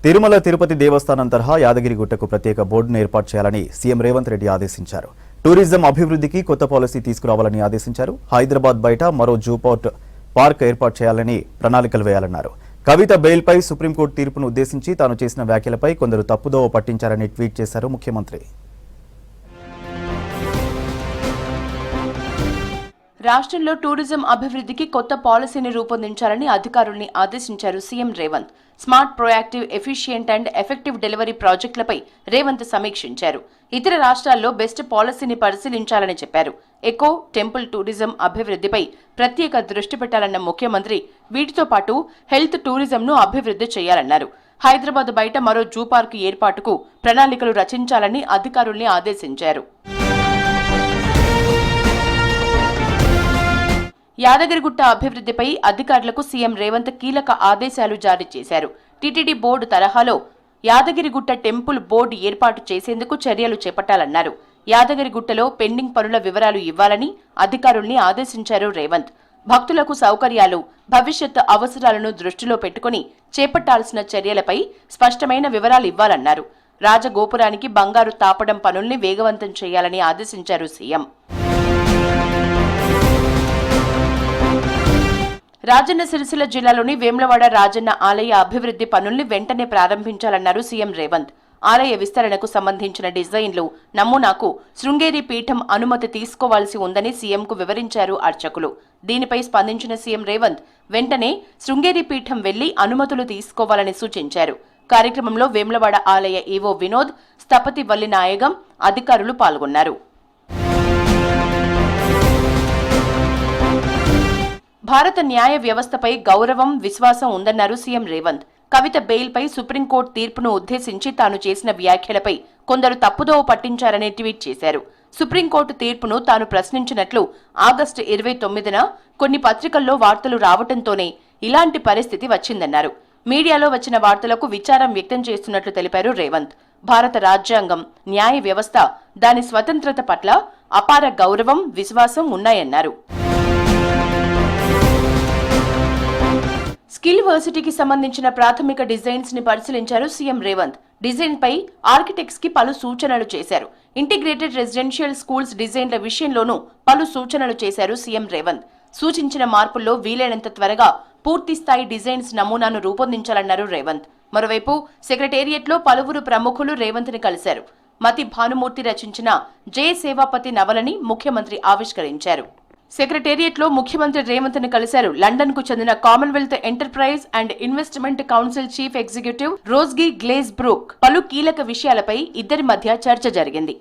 తిరుమల తిరుపతి దేవస్థానం తరహా యాదగిరిగుట్టకు ప్రత్యేక బోర్డును ఏర్పాటు చేయాలని సీఎం రేవంత్ రెడ్డి ఆదేశించారు. టూరిజం అభివృద్ధికి కొత్త పాలసీ తీసుకురావాలని ఆదేశించారు. హైదరాబాద్ బయట మరో జూపోర్ట్ పార్క్ ఏర్పాటు చేయాలని ప్రణాళికలు వేయాలన్నారు. కవిత బెయిల్పై సుప్రీంకోర్టు తీర్పును ఉద్దేశించి తాను చేసిన వ్యాఖ్యలపై కొందరు తప్పుదోవ పట్టించారని ట్వీట్ చేశారు ముఖ్యమంత్రి. రాష్ట్రంలో టూరిజం అభివృద్ధికి కొత్త పాలసీని రూపొందించాలని అధికారుల్ని ఆదేశించారు CM Revanth. Smart, proactive, efficient and effective delivery ప్రాజెక్టులపై రేవంత్ సమీక్షించారు. ఇతర రాష్ట్రాల్లో బెస్ట్ పాలసీని పరిశీలించాలని చెప్పారు. ఎకో, టెంపుల్ టూరిజం అభివృద్ధిపై ప్రత్యేక దృష్టి పెట్టాలన్న ముఖ్యమంత్రి వీటితో పాటు హెల్త్ టూరిజంను అభివృద్ధి చేయాలన్నారు. హైదరాబాద్ బయట మరో జూ పార్కు ఏర్పాటుకు ప్రణాళికలు రచించాలని అధికారుల్ని ఆదేశించారు. యాదగిరిగుట్ట అభివృద్ధిపై అధికారులకు సీఎం రేవంత్ కీలక ఆదేశాలు జారీ చేశారు. టీటీడీ బోర్డు తరహాలో యాదగిరిగుట్ట టెంపుల్ బోర్డు ఏర్పాటు చేసేందుకు చర్యలు చేపట్టాలన్నారు. యాదగిరిగుట్టలో పెండింగ్ పనుల వివరాలు ఇవ్వాలని అధికారుల్ని ఆదేశించారు రేవంత్. భక్తులకు సౌకర్యాలు, భవిష్యత్ అవసరాలను దృష్టిలో పెట్టుకుని చేపట్టాల్సిన చర్యలపై స్పష్టమైన వివరాలు ఇవ్వాలన్నారు. రాజగోపురానికి బంగారు తాపడం పనుల్ని వేగవంతం చేయాలని ఆదేశించారు సీఎం. రాజన్న సిరిసిల్ల జిల్లాలోని వేములవాడ రాజన్న ఆలయ అభివృద్ధి పనుల్ని వెంటనే ప్రారంభించాలన్నారు సీఎం రేవంత్. ఆలయ విస్తరణకు సంబంధించిన డిజైన్లు, నమూనాకు శృంగేరి పీఠం అనుమతి తీసుకోవాల్సి ఉందని సీఎంకు వివరించారు అర్చకులు. దీనిపై స్పందించిన సీఎం రేవంత్ వెంటనే శృంగేరి పీఠం వెళ్లి అనుమతులు తీసుకోవాలని సూచించారు. కార్యక్రమంలో వేములవాడ ఆలయ ఈవో వినోద్, స్థపతి వల్లి నాయగం, అధికారులు పాల్గొన్నారు. భారత న్యాయ వ్యవస్థపై గౌరవం, విశ్వాసం ఉందన్నారు సీఎం రేవంత్. కవిత బెయిల్పై సుప్రీంకోర్టు తీర్పును ఉద్దేశించి తాను చేసిన వ్యాఖ్యలపై కొందరు తప్పుదోవ పట్టించారని ట్వీట్ చేశారు. సుప్రీంకోర్టు తీర్పును తాను ప్రశ్నించినట్లు ఆగస్టు 29న కొన్ని పత్రికల్లో వార్తలు రావడంతోనే ఇలాంటి పరిస్థితి వచ్చిందన్నారు. మీడియాలో వచ్చిన వార్తలకు విచారం వ్యక్తం చేస్తున్నట్లు తెలిపారు రేవంత్. భారత రాజ్యాంగం, న్యాయ వ్యవస్థ, దాని స్వతంత్రత పట్ల అపార గౌరవం, విశ్వాసం ఉన్నాయన్నారు. స్కిల్ వర్సిటీకి సంబంధించిన ప్రాథమిక డిజైన్స్ ని పరిశీలించారు సీఎం రేవంత్. డిజైన్ పై ఆర్కిటెక్ట్స్ కి పలు సూచనలు చేశారు. ఇంటిగ్రేటెడ్ రెసిడెన్షియల్ స్కూల్స్ డిజైన్ల విషయంలోనూ పలు సూచనలు చేశారు సీఎం రేవంత్. సూచించిన మార్పుల్లో వీలైనంత త్వరగా పూర్తి స్థాయి డిజైన్స్ నమూనాను రూపొందించాలన్నారు రేవంత్. మరోవైపు సెక్రటేరియట్లో పలువురు ప్రముఖులు రేవంత్ ని కలిశారు. మతి భానుమూర్తి రచించిన జయ సేవాపతి నవలని ముఖ్యమంత్రి ఆవిష్కరించారు. సెక్రటేరియట్లో ముఖ్యమంత్రి రేవంత్ ని కలిశారు. లండన్ కు చెందిన Commonwealth enterprise and investment council chief executive Rosie Glazebrook పలు కీలక విషయాలపై ఇద్దరి మధ్య చర్చ జరిగింది.